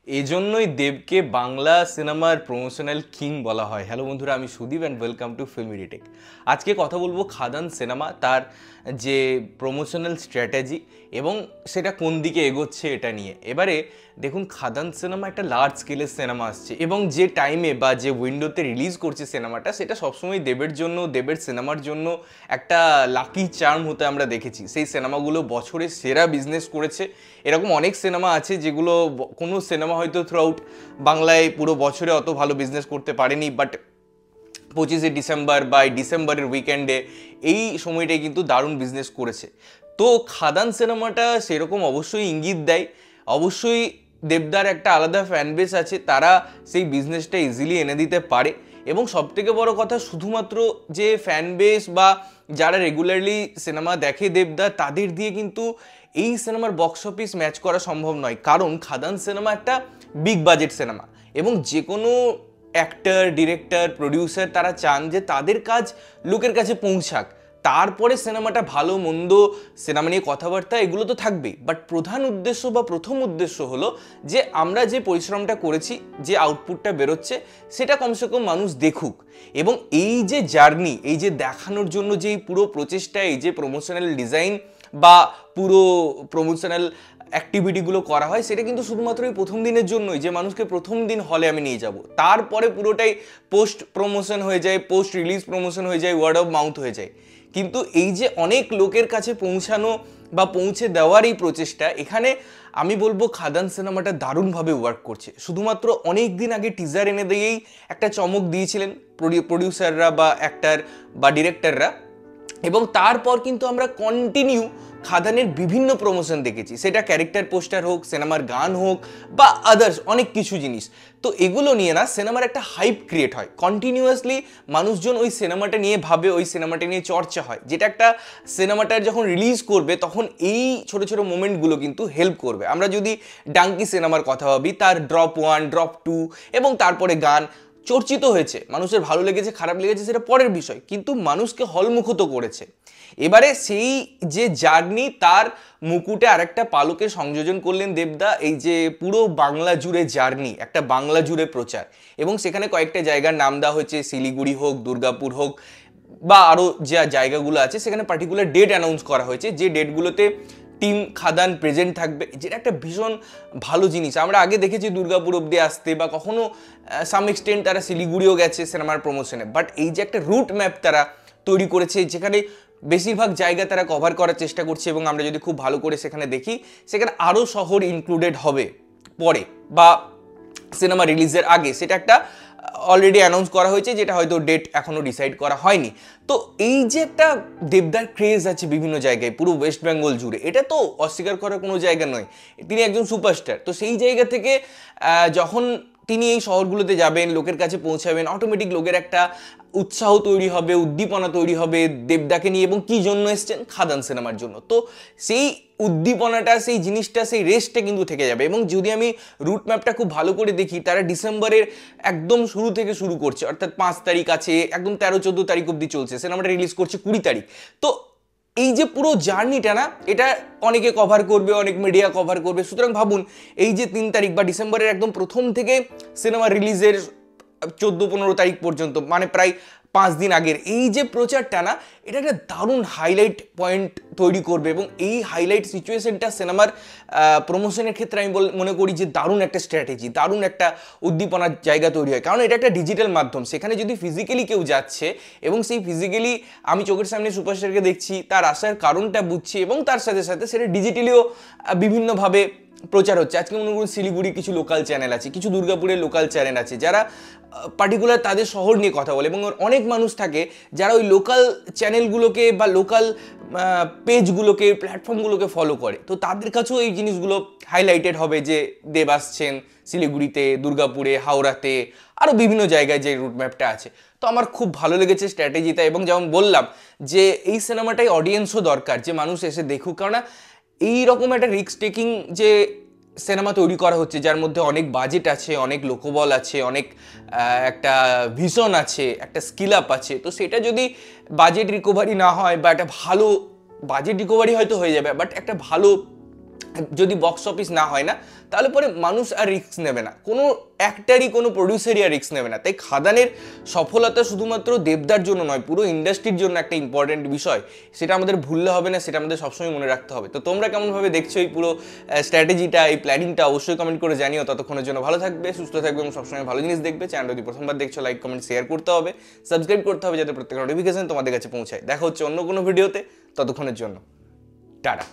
এজন্যই দেবকে বাংলা সিনেমার প্রমোশনাল কিং বলা হয়। হ্যালো বন্ধুরা, আমি Sudeep and welcome to filmy retake. আজকে কথা বলবো খাদান সিনেমা, তার যে প্রমোশনাল স্ট্র্যাটেজি এবং সেটা কোন দিকে এগোচ্ছে এটা নিয়ে। এবারে দেখুন, খাদান সিনেমা একটা লার্জ স্কেলের সিনেমা আসছে এবং যে টাইমে বা যে উইন্ডোতে রিলিজ করছে সিনেমাটা, সেটা সবসময় দেবের জন্য, দেবের সিনেমার জন্য একটা লাকি চার্ম হতে আমরা দেখেছি। সেই সিনেমাগুলো বছরে সেরা বিজনেস করেছে। এরকম অনেক সিনেমা আছে যেগুলো কোনো সিনেমা হয়তো থ্রু আউট বাংলায় পুরো বছরে অত ভালো বিজনেস করতে পারেনি, বাট 25শে ডিসেম্বর বা ডিসেম্বরের উইকেন্ডে এই সময়টাই কিন্তু দারুণ বিজনেস করেছে। তো খাদান সিনেমাটা সেরকম অবশ্যই ইঙ্গিত দেয়। অবশ্যই দেবদার একটা আলাদা ফ্যান বেস আছে, তারা সেই বিজনেসটা ইজিলি এনে দিতে পারে। এবং সবথেকে বড় কথা, শুধুমাত্র যে ফ্যান বেস বা যারা রেগুলারলি সিনেমা দেখে দেবদা, তাদের দিয়ে কিন্তু এই সিনেমার বক্স অফিস ম্যাচ করা সম্ভব নয়। কারণ খাদান সিনেমা একটা বিগ বাজেট সিনেমা এবং যে কোনো অ্যাক্টর, ডিরেক্টর, প্রডিউসার তারা চান যে তাদের কাজ লোকের কাছে পৌঁছাক। তারপরে সিনেমাটা ভালো মন্দ, সিনেমা নিয়ে কথাবার্তা এগুলো তো থাকবেই, বাট প্রধান উদ্দেশ্য বা প্রথম উদ্দেশ্য হলো যে আমরা যে পরিশ্রমটা করেছি, যে আউটপুটটা বেরোচ্ছে, সেটা কমসে কম মানুষ দেখুক। এবং এই যে জার্নি, এই যে দেখানোর জন্য যে পুরো প্রচেষ্টা, এই যে প্রমোশনাল ডিজাইন বা পুরো প্রমোশনাল অ্যাক্টিভিটিগুলো করা হয়, সেটা কিন্তু শুধুমাত্র এই প্রথম দিনের জন্যই, যে মানুষকে প্রথম দিন হলে আমি নিয়ে যাব। তারপরে পুরোটাই পোস্ট প্রমোশন হয়ে যায়, পোস্ট রিলিজ প্রমোশন হয়ে যায়, ওয়ার্ড অফ মাউথ হয়ে যায়। কিন্তু এই যে অনেক লোকের কাছে পৌঁছানো বা পৌঁছে দেওয়ার এই প্রচেষ্টা, এখানে আমি বলবো খাদান সিনেমাটা দারুণভাবে ওয়ার্ক করছে। শুধুমাত্র অনেক দিন আগে টিজার এনে দিয়েই একটা চমক দিয়েছিলেন প্রডিউসাররা বা অ্যাক্টর বা ডিরেক্টররা, এবং তারপর কিন্তু আমরা কন্টিনিউ খাদানের বিভিন্ন প্রমোশন দেখেছি, সেটা ক্যারেক্টার পোস্টার হোক, সিনেমার গান হোক বা আদার্স অনেক কিছু জিনিস। তো এগুলো নিয়ে না সিনেমার একটা হাইপ ক্রিয়েট হয়, কন্টিনিউয়াসলি মানুষজন ওই সিনেমাটা নিয়ে ভাবে, ওই সিনেমাটা নিয়ে চর্চা হয়, যেটা একটা সিনেমাটার যখন রিলিজ করবে তখন এই ছোট ছোট মোমেন্টগুলো কিন্তু হেল্প করবে। আমরা যদি ডাঙ্কি সিনেমার কথা ভাবি, তার ড্রপ 1, ড্রপ 2 এবং তারপরে গান চর্চিত হয়েছে, মানুষের ভালো লেগেছে খারাপ লেগেছে সেটা পরের বিষয়, কিন্তু মানুষকে হলমুখত করেছে। এবারে সেই যে জার্নি, তার মুকুটে আরেকটা পালকে সংযোজন করলেন দেবদা, এই যে পুরো বাংলা জুড়ে জার্নি, একটা বাংলা জুড়ে প্রচার। এবং সেখানে কয়েকটা জায়গার নাম দেওয়া হয়েছে, শিলিগুড়ি হোক, দুর্গাপুর হোক বা আরও যে জায়গাগুলো আছে, সেখানে পার্টিকুলার ডেট অ্যানাউন্স করা হয়েছে, যে ডেটগুলোতে টিম খাদান প্রেজেন্ট থাকবে, যেটা একটা ভীষণ ভালো জিনিস। আমরা আগে দেখেছি দুর্গাপুর অব্দি আসতে, বা কখনো সাম এক্সটেন্ট তারা শিলিগুড়িও গেছে সিনেমার প্রমোশনে, বাট এই যে একটা রুট ম্যাপ তারা তৈরি করেছে, যেখানে বেশিরভাগ জায়গা তারা কভার করার চেষ্টা করছে। এবং আমরা যদি খুব ভালো করে সেখানে দেখি, সেখানে আরও শহর ইনক্লুডেড হবে পরে বা সিনেমা রিলিজের আগে, সেটা একটা অলরেডি অ্যানাউন্স করা হয়েছে, যেটা হয়তো ডেট এখনও ডিসাইড করা হয়নি। তো এই যে একটা দেবদার ক্রেজ আছে বিভিন্ন জায়গায়, পুরো ওয়েস্ট বেঙ্গল জুড়ে, এটা তো অস্বীকার করার কোনো জায়গা নয়, তিনি একজন সুপারস্টার। তো সেই জায়গা থেকে যখন তিনি এই শহরগুলোতে যাবেন, লোকের কাছে পৌঁছাবেন, অটোমেটিক লোকের একটা উৎসাহ তৈরি হবে, উদ্দীপনা তৈরি হবে দেবদাকে নিয়ে, এবং কী জন্য এসছেন, খাদান সিনেমার জন্য। তো সেই উদ্দীপনাটা, সেই জিনিসটা, সেই রেসটা কিন্তু থেকে যাবে। এবং যদি আমি রুট ম্যাপটা খুব ভালো করে দেখি, তারা ডিসেম্বরের একদম শুরু থেকে শুরু করছে, অর্থাৎ 5 তারিখ আছে, একদম 13-14 তারিখ অবধি চলছে, সিনেমাটা রিলিজ করছে 20 তারিখ। তো এই যে পুরো জার্নিটা না, এটা অনেকে কভার করবে, অনেক মিডিয়া কভার করবে। সুতরাং ভাবুন, এই যে 3 তারিখ বা ডিসেম্বরের একদম প্রথম থেকে সিনেমা রিলিজের 14-15 তারিখ পর্যন্ত, মানে প্রায় 5 দিন আগের এই যে প্রচারটা না, এটা একটা দারুণ হাইলাইট পয়েন্ট তৈরি করবে। এবং এই হাইলাইট সিচুয়েশনটা সিনেমার প্রমোশনের ক্ষেত্রে আমি মনে করি যে দারুণ একটা স্ট্র্যাটেজি, দারুণ একটা উদ্দীপনার জায়গা তৈরি হয়। কারণ এটা একটা ডিজিটাল মাধ্যম, সেখানে যদি ফিজিক্যালি কেউ যাচ্ছে এবং সেই ফিজিক্যালি আমি চোখের সামনে সুপারস্টারকে দেখছি, তার আসার কারণটা বুঝছি, এবং তার সাথে সাথে সেটা ডিজিটালিও বিভিন্নভাবে প্রচার হচ্ছে। আজকে মনে করুন শিলিগুড়ির কিছু লোকাল চ্যানেল আছে, কিছু দুর্গাপুরের লোকাল চ্যানেল আছে, যারা পার্টিকুলার তাদের শহর নিয়ে কথা বলে, এবং অনেক মানুষ থাকে যারা ওই লোকাল চ্যানেলগুলোকে বা লোকাল পেজগুলোকে, প্ল্যাটফর্মগুলোকে ফলো করে। তো তাদের কাছেও এই জিনিসগুলো হাইলাইটেড হবে যে দেব আসছেন শিলিগুড়িতে, দুর্গাপুরে, হাওড়াতে, আরও বিভিন্ন জায়গায় যে রুট ম্যাপটা আছে। তো আমার খুব ভালো লেগেছে স্ট্র্যাটেজিটা। এবং যেমন বললাম যে এই সিনেমাটাই অডিয়েন্সও দরকার, যে মানুষ এসে দেখুক। কারণ এইরকম একটা রিস্ক টেকিং যে সিনেমা তৈরি করা হচ্ছে, যার মধ্যে অনেক বাজেট আছে, অনেক লোকবল আছে, অনেক একটা ভিশন আছে, একটা স্কিল আপ আছে, তো সেটা যদি বাজেট রিকভারি না হয়, বা একটা ভালো বাজেট রিকভারি হয়তো হয়ে যাবে, বাট একটা ভালো যদি বক্স অফিস না হয় না, তাহলে পরে মানুষ আর রিস্ক নেবে না, কোনো অ্যাক্টারই কোনো প্রডিউসারই আর রিস্ক নেবে না। তাই খাদানের সফলতা শুধুমাত্র দেবদার জন্য নয়, পুরো ইন্ডাস্ট্রির জন্য একটা ইম্পর্টেন্ট বিষয়, সেটা আমাদের ভুললে হবে না, সেটা আমাদের সবসময় মনে রাখতে হবে। তো তোমরা কেমনভাবে দেখছো এই পুরো স্ট্র্যাটেজিটা, এই প্ল্যানিংটা, অবশ্যই কমেন্ট করে জানিও। ততক্ষণের জন্য ভালো থাকবে, সুস্থ থাকবে এবং সবসময় ভালো জিনিস দেখবে। চ্যানেল যদি প্রথমবার দেখছো, লাইক কমেন্ট শেয়ার করতে হবে, সাবস্ক্রাইব করতে হবে, যাতে প্রত্যেক নোটিফিকেশন তোমাদের কাছে পৌঁছায়। দেখা হচ্ছে অন্য কোনো ভিডিওতে, ততক্ষণের জন্য টাটা।